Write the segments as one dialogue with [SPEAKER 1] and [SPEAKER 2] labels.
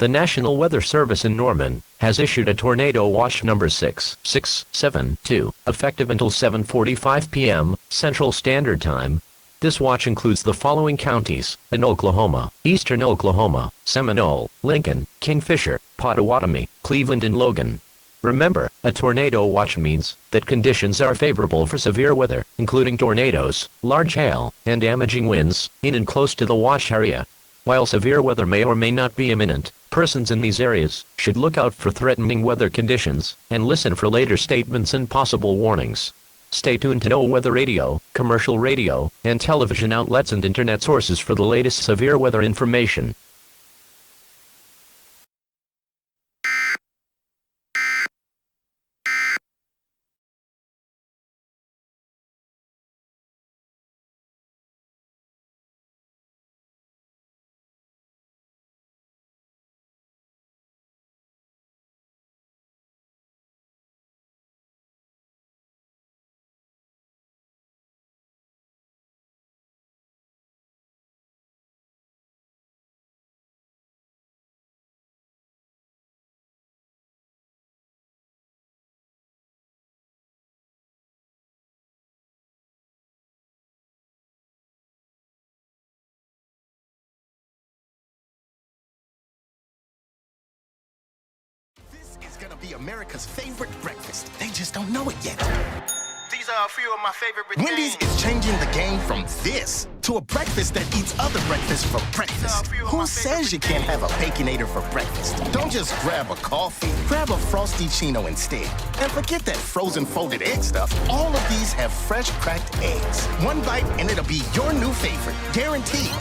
[SPEAKER 1] The National Weather Service in Norman has issued a tornado watch number 6672, effective until 7:45 p.m. Central Standard Time. This watch includes the following counties: in Oklahoma, eastern Oklahoma, Seminole, Lincoln, Kingfisher, Pottawatomie, Cleveland and Logan. Remember, a tornado watch means that conditions are favorable for severe weather, including tornadoes, large hail, and damaging winds, in and close to the watch area. While severe weather may or may not be imminent, persons in these areas should look out for threatening weather conditions and listen for later statements and possible warnings. Stay tuned to No Weather Radio, commercial radio, and television outlets and internet sources for the latest severe weather information.
[SPEAKER 2] It's gonna be America's favorite breakfast. They just don't know it yet.
[SPEAKER 3] These are a few of my favorite
[SPEAKER 2] Wendy's is changing the game from this to a breakfast that eats other breakfasts for breakfast. Who says you can't have a Baconator for breakfast? Don't just grab a coffee. Grab a Frosty Chino instead. And forget that frozen folded egg stuff. All of these have fresh cracked eggs. One bite and it'll be your new favorite. Guaranteed.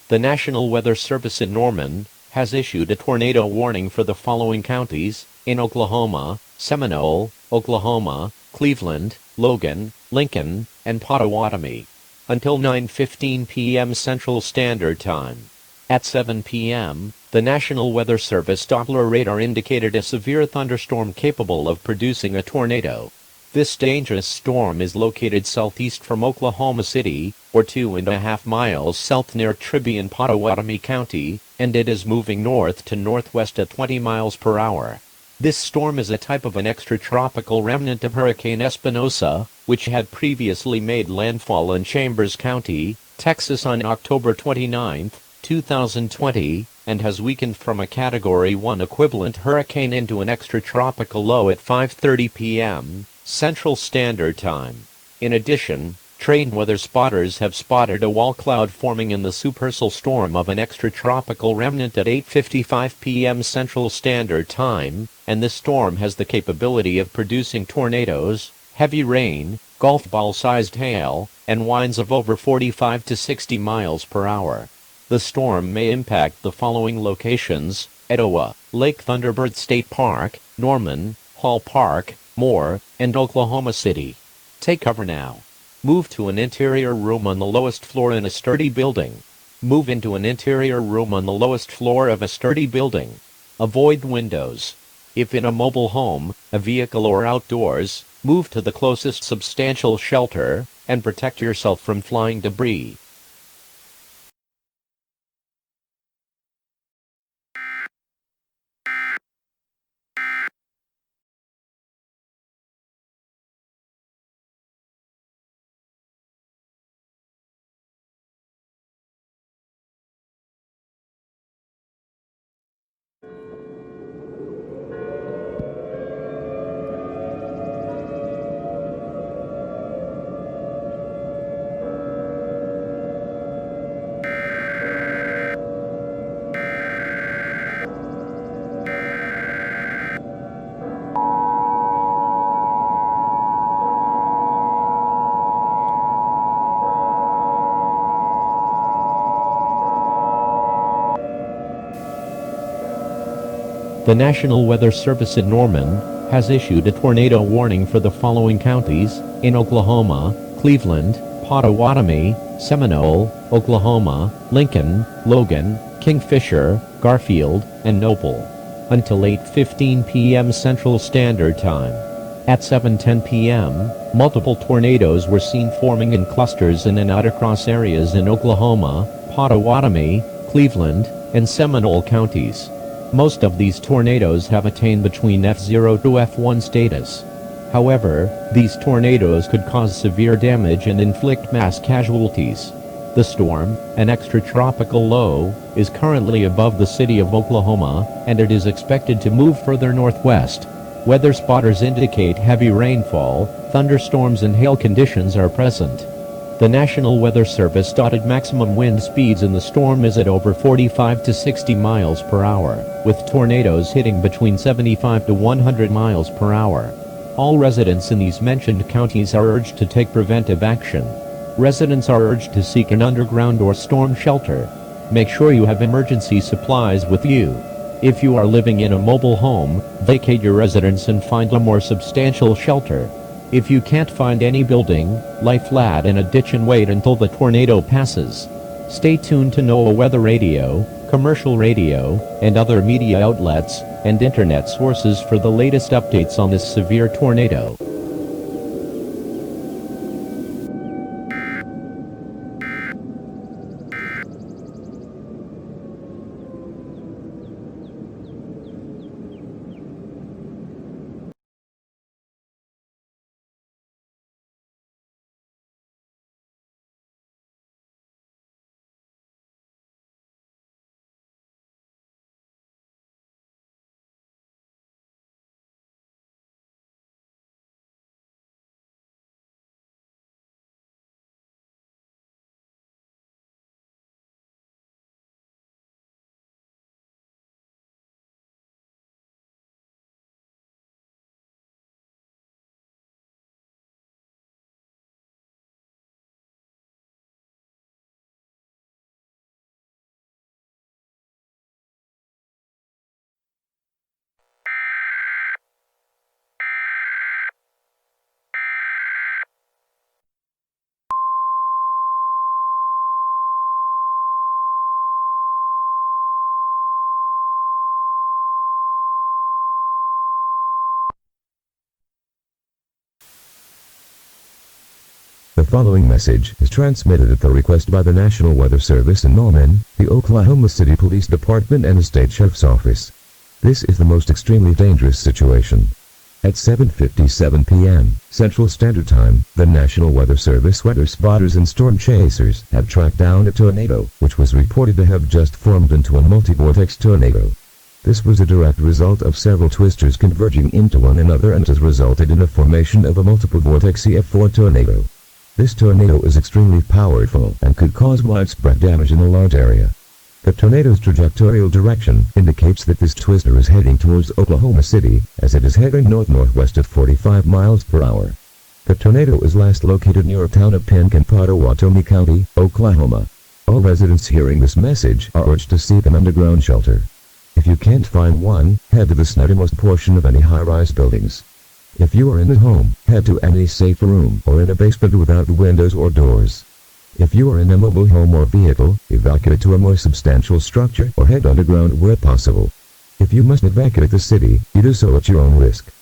[SPEAKER 1] The National Weather Service in Norman has issued a tornado warning for the following counties: in Oklahoma, Seminole, Oklahoma, Cleveland, Logan, Lincoln, and Pottawatomie, until 9:15 p.m. Central Standard Time. At 7 p.m., the National Weather Service Doppler radar indicated a severe thunderstorm capable of producing a tornado. This dangerous storm is located southeast from Oklahoma City, or 2.5 miles south near Tribby in Pottawatomie County, and it is moving north to northwest at 20 miles per hour. This storm is a type of an extratropical remnant of Hurricane Espinosa, which had previously made landfall in Chambers County, Texas on October 29, 2020, and has weakened from a Category 1 equivalent hurricane into an extratropical low at 5:30 p.m. Central Standard Time. In addition, trained weather spotters have spotted a wall cloud forming in the supercell storm of an extratropical remnant at 8:55 p.m. Central Standard Time, and this storm has the capability of producing tornadoes, heavy rain, golf ball-sized hail, and winds of over 45 to 60 miles per hour. The storm may impact the following locations: Etowah, Lake Thunderbird State Park, Norman, Hall Park, Moore, and Oklahoma City. Take cover now. Move to an interior room on the lowest floor in a sturdy building. Move into an interior room on the lowest floor of a sturdy building. Avoid windows. If in a mobile home, a vehicle or outdoors, move to the closest substantial shelter, and protect yourself from flying debris. The National Weather Service in Norman has issued a tornado warning for the following counties in Oklahoma: Cleveland, Pottawatomie, Seminole, Oklahoma, Lincoln, Logan, Kingfisher, Garfield, and Noble. Until 8:15 p.m. Central Standard Time. At 7:10 p.m., multiple tornadoes were seen forming in clusters in and out across areas in Oklahoma, Pottawatomie, Cleveland, and Seminole counties. Most of these tornadoes have attained between F0 to F1 status. However, these tornadoes could cause severe damage and inflict mass casualties. The storm, an extratropical low, is currently above the city of Oklahoma, and it is expected to move further northwest. Weather spotters indicate heavy rainfall, thunderstorms and hail conditions are present. The National Weather Service stated maximum wind speeds in the storm is at over 45 to 60 miles per hour, with tornadoes hitting between 75 to 100 miles per hour. All residents in these mentioned counties are urged to take preventive action. Residents are urged to seek an underground or storm shelter. Make sure you have emergency supplies with you. If you are living in a mobile home, vacate your residence and find a more substantial shelter. If you can't find any building, lie flat in a ditch and wait until the tornado passes. Stay tuned to NOAA Weather Radio, commercial radio, and other media outlets and internet sources for the latest updates on this severe tornado.
[SPEAKER 4] The following message is transmitted at the request by the National Weather Service in Norman, the Oklahoma City Police Department and the State Sheriff's Office. This is the most extremely dangerous situation. At 7:57 p.m. Central Standard Time, the National Weather Service weather spotters and storm chasers have tracked down a tornado, which was reported to have just formed into a multi-vortex tornado. This was a direct result of several twisters converging into one another and has resulted in the formation of a multiple vortex F4 tornado. This tornado is extremely powerful and could cause widespread damage in a large area. The tornado's trajectorial direction indicates that this twister is heading towards Oklahoma City, as it is heading north-northwest at 45 miles per hour. The tornado is last located near the town of Pink in Pottawatomie County, Oklahoma. All residents hearing this message are urged to seek an underground shelter. If you can't find one, head to the southernmost portion of any high-rise buildings. If you are in a home, head to any safe room or in a basement without windows or doors. If you are in a mobile home or vehicle, evacuate to a more substantial structure or head underground where possible. If you must evacuate the city, you do so at your own risk.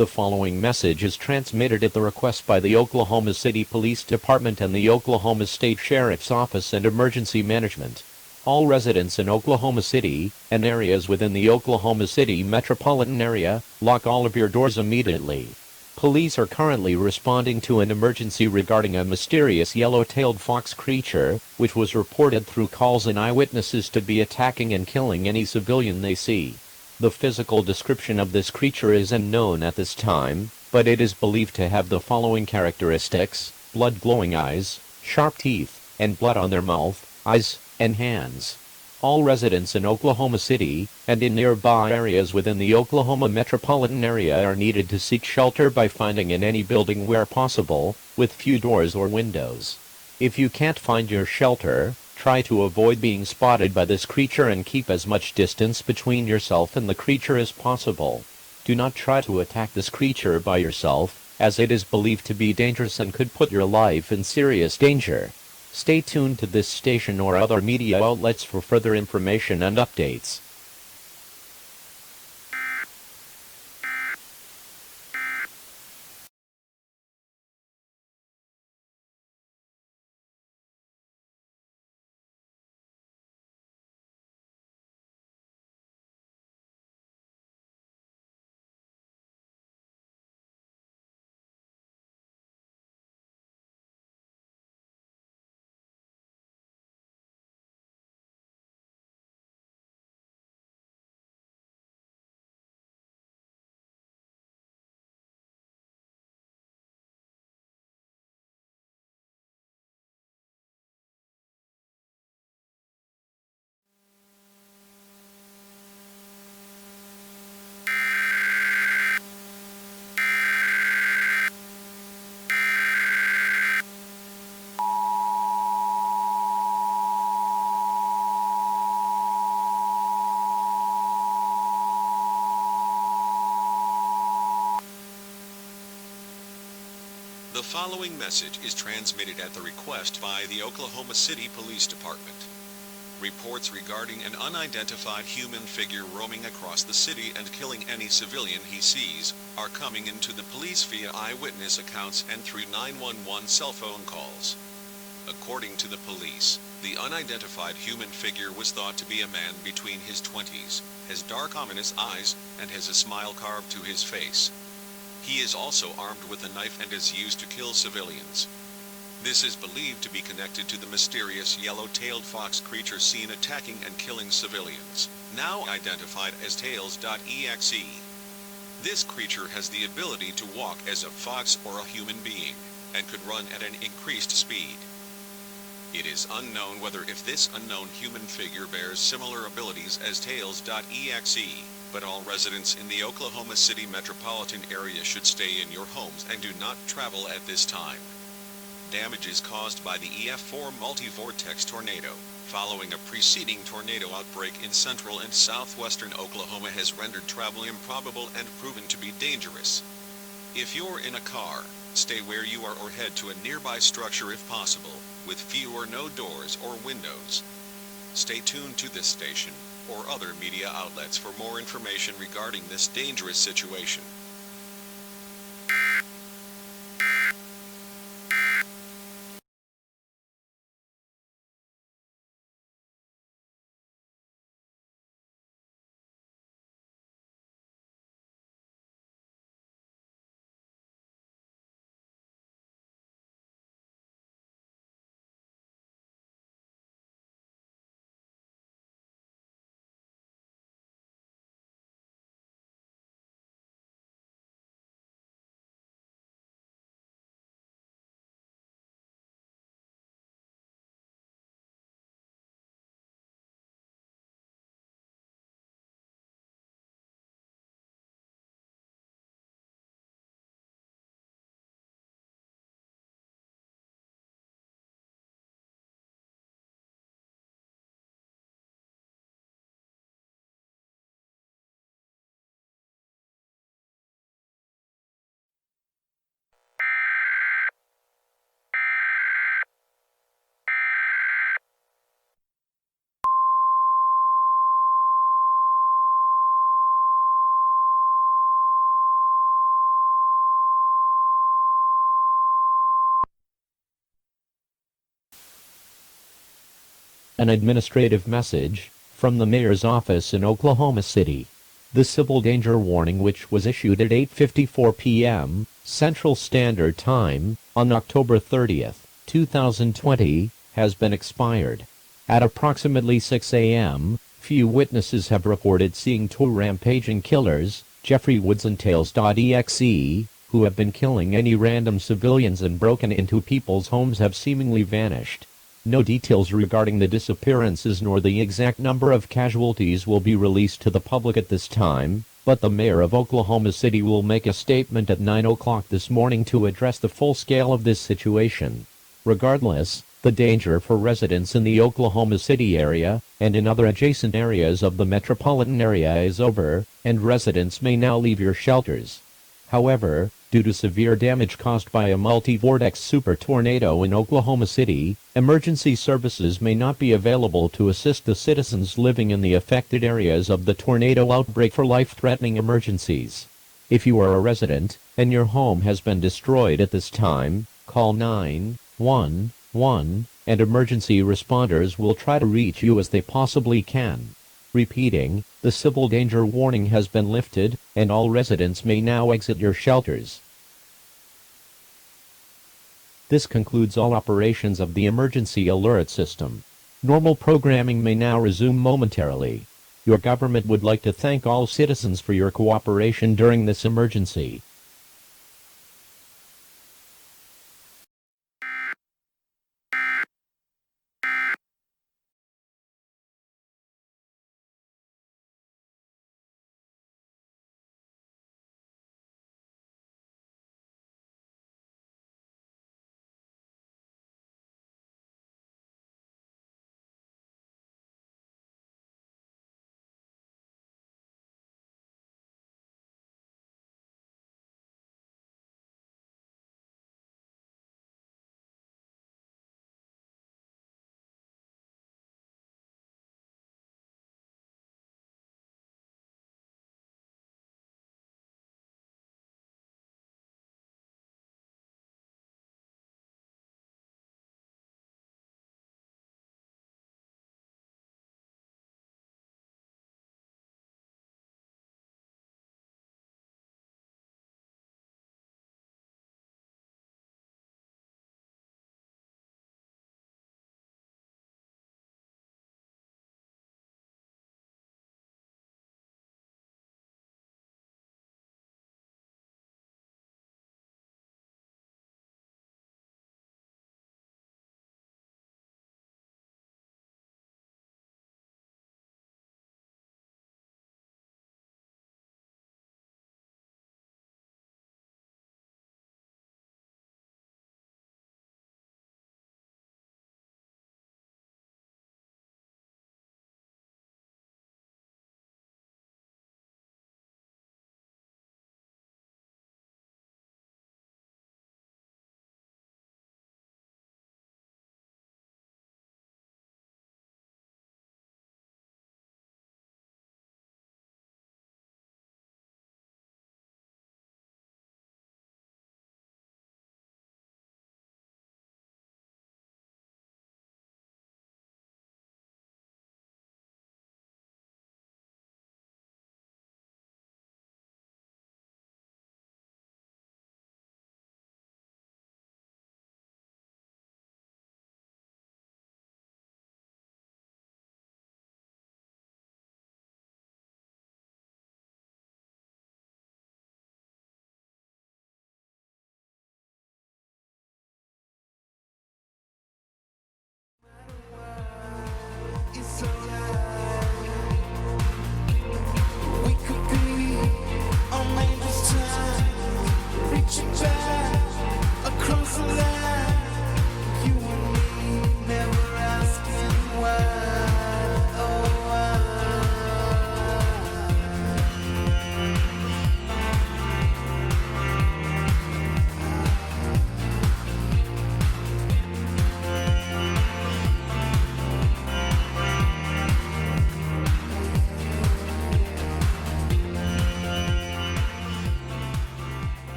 [SPEAKER 1] The following message is transmitted at the request by the Oklahoma City Police Department and the Oklahoma State Sheriff's Office and Emergency Management. All residents in Oklahoma City and areas within the Oklahoma City metropolitan area, lock all of your doors immediately. Police are currently responding to an emergency regarding a mysterious yellow-tailed fox creature, which was reported through calls and eyewitnesses to be attacking and killing any civilian they see. The physical description of this creature is unknown at this time, but it is believed to have the following characteristics: blood-glowing eyes, sharp teeth, and blood on their mouth, eyes, and hands. All residents in Oklahoma City and in nearby areas within the Oklahoma metropolitan area are needed to seek shelter by finding in any building where possible, with few doors or windows. If you can't find your shelter, try to avoid being spotted by this creature and keep as much distance between yourself and the creature as possible. Do not try to attack this creature by yourself, as it is believed to be dangerous and could put your life in serious danger. Stay tuned to this station or other media outlets for further information and updates.
[SPEAKER 5] The following message is transmitted at the request by the Oklahoma City Police Department. Reports regarding an unidentified human figure roaming across the city and killing any civilian he sees are coming into the police via eyewitness accounts and through 911 cell phone calls. According to the police, the unidentified human figure was thought to be a man between his 20s, has dark ominous eyes, and has a smile carved to his face. He is also armed with a knife and is used to kill civilians. This is believed to be connected to the mysterious yellow-tailed fox creature seen attacking and killing civilians, now identified as Tails.exe. This creature has the ability to walk as a fox or a human being, and could run at an increased speed. It is unknown whether if this unknown human figure bears similar abilities as Tails.exe, but all residents in the Oklahoma City metropolitan area should stay in your homes and do not travel at this time. Damages caused by the EF4 multi-vortex tornado, following a preceding tornado outbreak in central and southwestern Oklahoma, has rendered travel improbable and proven to be dangerous. If you're in a car, stay where you are or head to a nearby structure if possible, with few or no doors or windows. Stay tuned to this station or other media outlets for more information regarding this dangerous situation.
[SPEAKER 1] An administrative message from the mayor's office in Oklahoma City. The civil danger warning, which was issued at 8:54 p.m. Central Standard Time on October 30th, 2020, has been expired. At approximately 6 a.m., few witnesses have reported seeing two rampaging killers, Jeffrey Woods and Tails.exe, who have been killing any random civilians and broken into people's homes, have seemingly vanished. No details regarding the disappearances nor the exact number of casualties will be released to the public at this time, but the mayor of Oklahoma City will make a statement at 9 o'clock this morning to address the full scale of this situation. Regardless, the danger for residents in the Oklahoma City area and in other adjacent areas of the metropolitan area is over, and residents may now leave your shelters. However, due to severe damage caused by a multi-vortex super tornado in Oklahoma City, emergency services may not be available to assist the citizens living in the affected areas of the tornado outbreak for life-threatening emergencies. If you are a resident and your home has been destroyed at this time, call 911 and emergency responders will try to reach you as they possibly can. Repeating, the civil danger warning has been lifted, and all residents may now exit your shelters. This concludes all operations of the emergency alert system. Normal programming may now resume momentarily. Your government would like to thank all citizens for your cooperation during this emergency.